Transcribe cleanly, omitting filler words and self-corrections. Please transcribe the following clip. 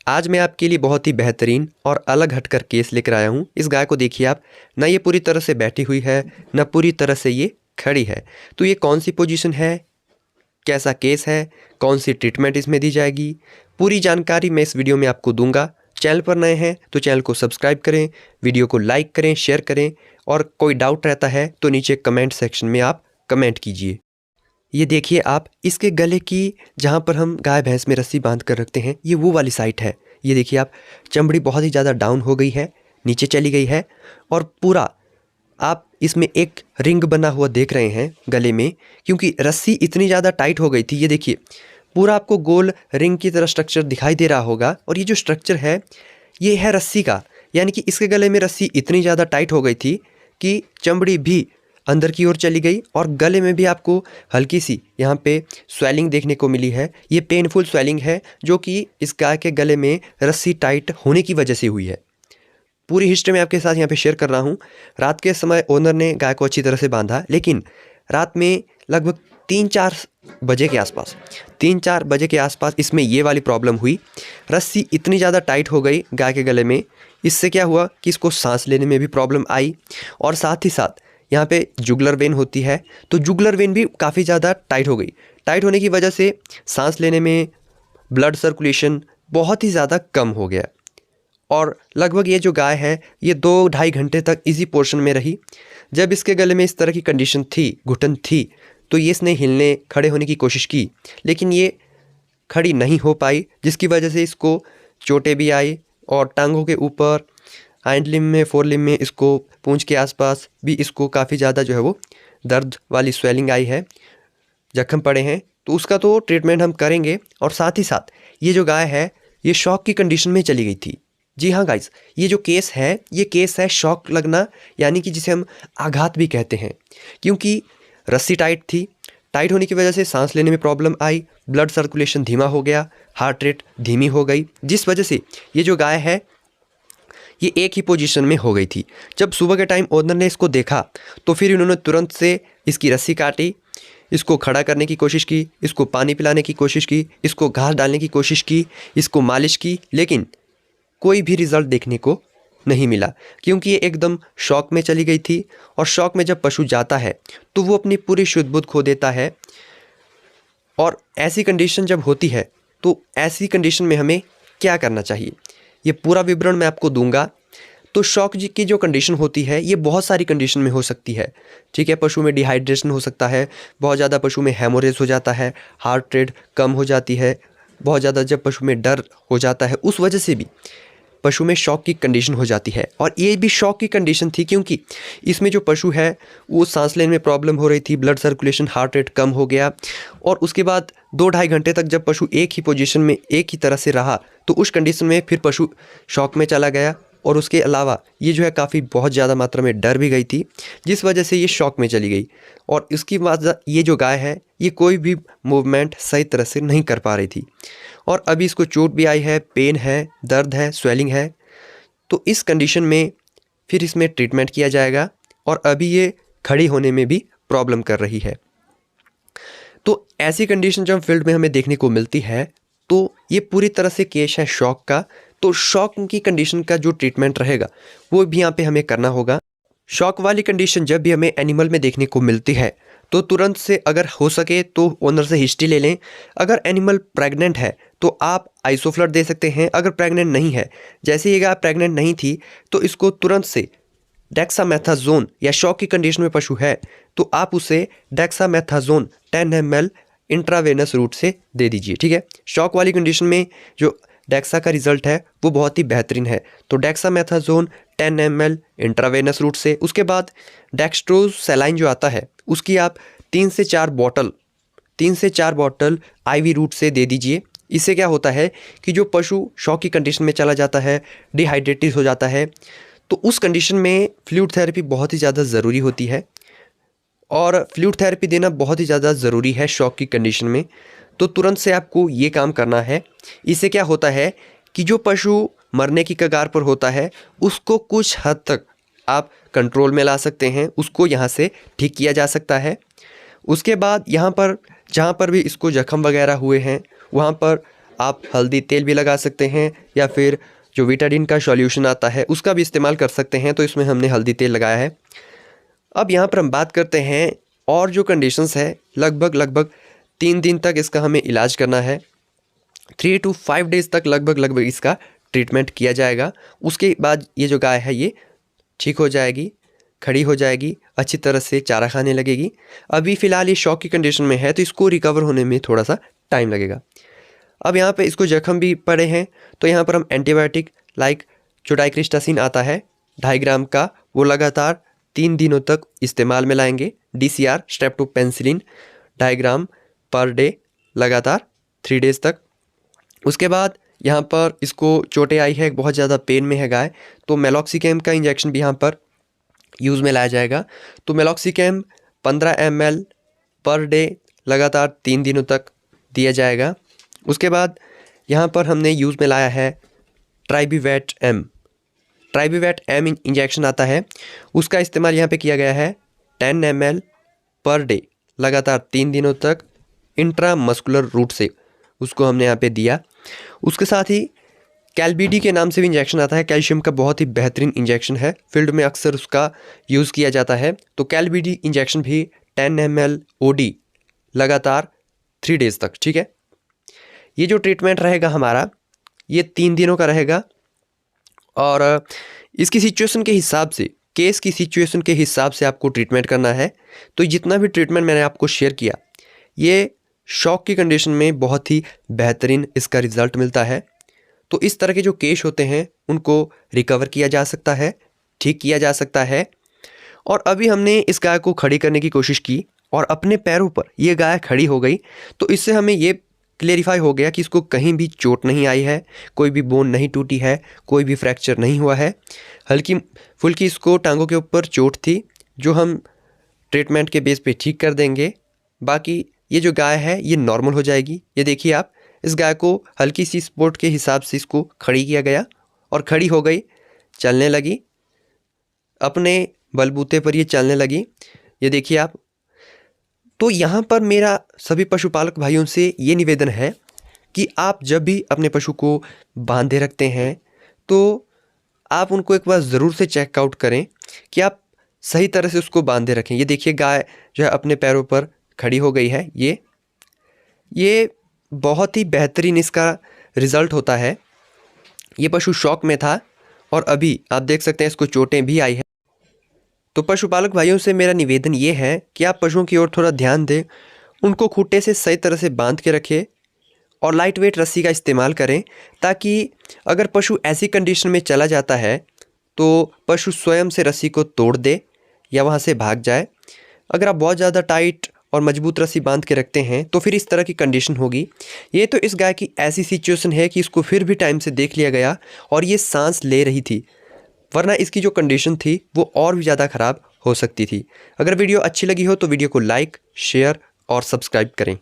आज मैं आपके लिए बहुत ही बेहतरीन और अलग हटकर केस लेकर आया हूँ। इस गाय को देखिए आप, ना ये पूरी तरह से बैठी हुई है, ना पूरी तरह से ये खड़ी है। तो ये कौन सी पोजीशन है, कैसा केस है, कौन सी ट्रीटमेंट इसमें दी जाएगी, पूरी जानकारी मैं इस वीडियो में आपको दूंगा। चैनल पर नए हैं तो चैनल को सब्सक्राइब करें, वीडियो को लाइक करें, शेयर करें और कोई डाउट रहता है तो नीचे कमेंट सेक्शन में आप कमेंट कीजिए। ये देखिए आप, इसके गले की जहाँ पर हम गाय भैंस में रस्सी बांध कर रखते हैं, ये वो वाली साइट है। ये देखिए आप, चमड़ी बहुत ही ज़्यादा डाउन हो गई है, नीचे चली गई है और पूरा आप इसमें एक रिंग बना हुआ देख रहे हैं गले में, क्योंकि रस्सी इतनी ज़्यादा टाइट हो गई थी। ये देखिए पूरा आपको गोल रिंग की तरह स्ट्रक्चर दिखाई दे रहा होगा और ये जो स्ट्रक्चर है ये है रस्सी का, यानी कि इसके गले में रस्सी इतनी ज़्यादा टाइट हो गई थी कि चमड़ी भी अंदर की ओर चली गई और गले में भी आपको हल्की सी यहाँ पे स्वेलिंग देखने को मिली है। ये पेनफुल स्वेलिंग है जो कि इस गाय के गले में रस्सी टाइट होने की वजह से हुई है। पूरी हिस्ट्री मैं आपके साथ यहाँ पे शेयर कर रहा हूँ। रात के समय ओनर ने गाय को अच्छी तरह से बांधा, लेकिन रात में लगभग 3-4 बजे के आसपास इसमें ये वाली प्रॉब्लम हुई। रस्सी इतनी ज़्यादा टाइट हो गई गाय के गले में, इससे क्या हुआ कि इसको सांस लेने में भी प्रॉब्लम आई और साथ ही साथ यहाँ पे जुगुलर वेन होती है, तो जुगुलर वेन भी काफ़ी ज़्यादा टाइट हो गई। टाइट होने की वजह से सांस लेने में ब्लड सर्कुलेशन बहुत ही ज़्यादा कम हो गया और लगभग ये जो गाय है ये 2-2.5 घंटे तक इसी पोर्शन में रही। जब इसके गले में इस तरह की कंडीशन थी, घुटन थी, तो ये इसने हिलने खड़े होने की कोशिश की, लेकिन ये खड़ी नहीं हो पाई, जिसकी वजह से इसको चोटें भी आई और टांगों के ऊपर, हाइंड लिम्ब में, फोर लिम्ब में, इसको पूंछ के आसपास भी इसको काफ़ी ज़्यादा जो है वो दर्द वाली स्वेलिंग आई है, जख्म पड़े हैं। तो उसका तो ट्रीटमेंट हम करेंगे और साथ ही साथ ये जो गाय है ये शॉक की कंडीशन में चली गई थी। जी हाँ गाइस, ये जो केस है ये केस है शॉक लगना, यानी कि जिसे हम आघात भी कहते हैं, क्योंकि रस्सी टाइट थी। टाइट होने की वजह से सांस लेने में प्रॉब्लम आई, ब्लड सर्कुलेशन धीमा हो गया, हार्ट रेट धीमी हो गई, जिस वजह से ये जो गाय है ये एक ही पोजीशन में हो गई थी। जब सुबह के टाइम ओनर ने इसको देखा तो फिर इन्होंने तुरंत से इसकी रस्सी काटी, इसको खड़ा करने की कोशिश की, इसको पानी पिलाने की कोशिश की, इसको घास डालने की कोशिश की, इसको मालिश की, लेकिन कोई भी रिज़ल्ट देखने को नहीं मिला, क्योंकि ये एकदम शॉक में चली गई थी। और शॉक में जब पशु जाता है तो वो अपनी पूरी शुद्ध बुद्ध खो देता है और ऐसी कंडीशन जब होती है तो ऐसी कंडीशन में हमें क्या करना चाहिए, ये पूरा विवरण मैं आपको दूंगा। तो शॉक की जो कंडीशन होती है ये बहुत सारी कंडीशन में हो सकती है, ठीक है। पशु में डिहाइड्रेशन हो सकता है, बहुत ज़्यादा पशु में हेमोरेज हो जाता है, हार्ट रेट कम हो जाती है, बहुत ज़्यादा जब पशु में डर हो जाता है उस वजह से भी पशु में शॉक की कंडीशन हो जाती है। और ये भी शॉक की कंडीशन थी क्योंकि इसमें जो पशु है वो सांस लेने में प्रॉब्लम हो रही थी, ब्लड सर्कुलेशन, हार्ट रेट कम हो गया और उसके बाद 2-2.5 घंटे तक जब पशु एक ही पोजीशन में एक ही तरह से रहा तो उस कंडीशन में फिर पशु शॉक में चला गया। और उसके अलावा ये जो है काफ़ी बहुत ज़्यादा मात्रा में डर भी गई थी, जिस वजह से ये शॉक में चली गई। और इसकी बाद ये जो गाय है ये कोई भी मूवमेंट सही तरह से नहीं कर पा रही थी और अभी इसको चोट भी आई है, पेन है, दर्द है, स्वेलिंग है। तो इस कंडीशन में फिर इसमें ट्रीटमेंट किया जाएगा और अभी ये खड़ी होने में भी प्रॉब्लम कर रही है। तो ऐसी कंडीशन जब फील्ड में हमें देखने को मिलती है तो ये पूरी तरह से केस है शॉक का। तो शॉक की कंडीशन का जो ट्रीटमेंट रहेगा वो भी यहाँ पे हमें करना होगा। शॉक वाली कंडीशन जब भी हमें एनिमल में देखने को मिलती है तो तुरंत से अगर हो सके तो ओनर से हिस्ट्री ले लें। अगर एनिमल प्रेग्नेंट है तो आप आइसोफ्लड दे सकते हैं। अगर प्रेग्नेंट नहीं है, जैसे ये गाय प्रेग्नेंट नहीं थी, तो इसको तुरंत से डेक्सामेथासोन, या शॉक की कंडीशन में पशु है तो आप उसे डेक्सामेथासोन 10 ml इंट्रावेनस रूट से दे दीजिए, ठीक है। शॉक वाली कंडीशन में जो डेक्सा का रिजल्ट है वो बहुत ही बेहतरीन है। तो डेक्सामेथासोन 10 ml इंट्रावेनस रूट से, उसके बाद डेक्सट्रोज सलाइन जो आता है उसकी आप 3 से 4 बॉटल आईवी रूट से दे दीजिए। इससे क्या होता है कि जो पशु शॉक की कंडीशन में चला जाता है, डिहाइड्रेटेड हो जाता है, तो उस कंडीशन में फ्लूइड थेरेपी बहुत ही ज़्यादा ज़रूरी होती है और फ्लूइड थेरेपी देना बहुत ही ज़्यादा ज़रूरी है शॉक की कंडीशन में। तो तुरंत से आपको ये काम करना है। इससे क्या होता है कि जो पशु मरने की कगार पर होता है उसको कुछ हद तक आप कंट्रोल में ला सकते हैं, उसको यहाँ से ठीक किया जा सकता है। उसके बाद यहाँ पर जहाँ पर भी इसको जख्म वगैरह हुए हैं वहाँ पर आप हल्दी तेल भी लगा सकते हैं या फिर जो विटाडिन का सॉल्यूशन आता है उसका भी इस्तेमाल कर सकते हैं। तो इसमें हमने हल्दी तेल लगाया है। अब यहाँ पर हम बात करते हैं और जो कंडीशंस है, लगभग 3 दिन तक इसका हमें इलाज करना है। 3 to 5 डेज़ तक लगभग इसका ट्रीटमेंट किया जाएगा। उसके बाद ये जो गाय है ये ठीक हो जाएगी, खड़ी हो जाएगी, अच्छी तरह से चारा खाने लगेगी। अभी फ़िलहाल ये शॉक की कंडीशन में है तो इसको रिकवर होने में थोड़ा सा टाइम लगेगा। अब यहाँ पे इसको जख्म भी पड़े हैं तो यहाँ पर हम एंटीबायोटिक लाइक जो डाइक्रिस्टासिन आता है 2.5 ग्राम का, वो लगातार 3 दिनों तक इस्तेमाल में लाएंगे। DCR स्ट्रेप्टोपेनिसिलिन 2.5 ग्राम पर डे लगातार 3 डेज़ तक। उसके बाद यहाँ पर इसको चोटें आई है, बहुत ज़्यादा पेन में है गाय, तो मेलॉक्सिकैम का इंजेक्शन भी यहाँ पर यूज़ में लाया जाएगा। तो मेलॉक्सिकैम 15 ml पर डे लगातार 3 दिनों तक दिया जाएगा। उसके बाद यहाँ पर हमने यूज़ में लाया है ट्राइबीवैट एम इंजेक्शन आता है, उसका इस्तेमाल यहाँ पे किया गया है 10 ml पर डे लगातार 3 दिनों तक इंट्रामस्कुलर रूट से उसको हमने यहाँ पे दिया। उसके साथ ही कैलबीडी के नाम से भी इंजेक्शन आता है, कैल्शियम का बहुत ही बेहतरीन इंजेक्शन है, फील्ड में अक्सर उसका यूज़ किया जाता है। तो कैलबीडी इंजेक्शन भी 10 ml OD लगातार 3 डेज़ तक, ठीक है। ये जो ट्रीटमेंट रहेगा हमारा ये 3 दिनों का रहेगा और इसकी सिचुएशन के हिसाब से, केस की सिचुएशन के हिसाब से आपको ट्रीटमेंट करना है। तो जितना भी ट्रीटमेंट मैंने आपको शेयर किया ये शॉक की कंडीशन में बहुत ही बेहतरीन इसका रिज़ल्ट मिलता है। तो इस तरह के जो केस होते हैं उनको रिकवर किया जा सकता है, ठीक किया जा सकता है। और अभी हमने इस गाय को खड़ी करने की कोशिश की और अपने पैरों पर ये गाय खड़ी हो गई। तो इससे हमें ये क्लेरिफाई हो गया कि इसको कहीं भी चोट नहीं आई है, कोई भी बोन नहीं टूटी है, कोई भी फ्रैक्चर नहीं हुआ है। हल्की फुल्की इसको टांगों के ऊपर चोट थी जो हम ट्रीटमेंट के बेस पे ठीक कर देंगे। बाकी ये जो गाय है ये नॉर्मल हो जाएगी। ये देखिए आप, इस गाय को हल्की सी स्पोर्ट के हिसाब से इसको खड़ी किया गया और खड़ी हो गई, चलने लगी, अपने बलबूते पर ये चलने लगी। ये देखिए आप। तो यहाँ पर मेरा सभी पशुपालक भाइयों से ये निवेदन है कि आप जब भी अपने पशु को बांधे रखते हैं तो आप उनको एक बार ज़रूर से चेकआउट करें कि आप सही तरह से उसको बांधे रखें। ये देखिए गाय जो है अपने पैरों पर खड़ी हो गई है। ये बहुत ही बेहतरीन इसका रिज़ल्ट होता है। ये पशु शॉक में था और अभी आप देख सकते हैं इसको चोटें भी आई है। तो पशुपालक भाइयों से मेरा निवेदन ये है कि आप पशुओं की ओर थोड़ा ध्यान दें, उनको खूंटे से सही तरह से बांध के रखें और लाइट वेट रस्सी का इस्तेमाल करें, ताकि अगर पशु ऐसी कंडीशन में चला जाता है तो पशु स्वयं से रस्सी को तोड़ दे या वहाँ से भाग जाए। अगर आप बहुत ज़्यादा टाइट और मजबूत रस्सी बांध के रखते हैं तो फिर इस तरह की कंडीशन होगी। ये तो इस गाय की ऐसी सिचुएशन है कि इसको फिर भी टाइम से देख लिया गया और ये सांस ले रही थी, वरना इसकी जो कंडीशन थी वो और भी ज़्यादा ख़राब हो सकती थी। अगर वीडियो अच्छी लगी हो तो वीडियो को लाइक, शेयर और सब्सक्राइब करें।